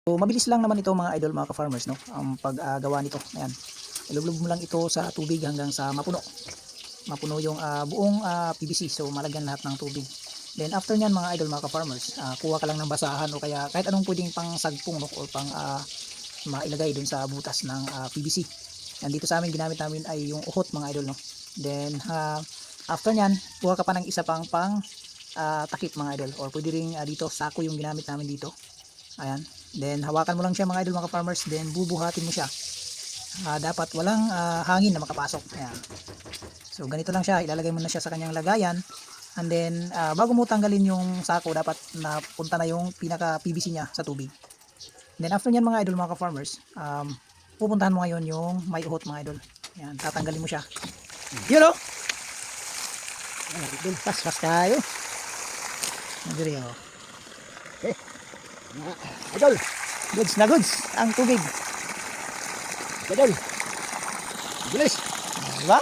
So mabilis lang naman ito mga idol, mga ka-farmers, no? Ang paggawa nito. Ayan. Ilublob mo lang ito sa tubig hanggang sa mapuno. Mapuno yung buong PVC. So malagyan lahat ng tubig. Then after nyan mga idol, mga ka-farmers, kuha ka lang ng basahan o kaya kahit anong pwedeng pang sagpong, no? O pang mailagay dun sa butas ng PVC. Yan, dito sa amin ginamit namin ay yung uhot mga idol, no? Then after nyan, kuha ka pa ng isa pang takip mga idol, or pwede rin dito sako yung ginamit namin dito. Ayan. Then hawakan mo lang siya mga idol, mga farmers, then bubuhatin mo siya. Dapat walang hangin na makapasok. Ayan. So ganito lang siya, ilalagay mo na siya sa kanyang lagayan. And then bago mo tanggalin yung sako, dapat napunta na yung pinaka PVC niya sa tubig. Then after nyan mga idol, mga farmers, pupuntahan mo ngayon yung may uhot mga idol. Ayan, tatanggalin mo siya. Yun o! Ayan, pas tayo. Madiri o. Okay. Idol, goods na goods ang tubig. Idol, bilis, diba?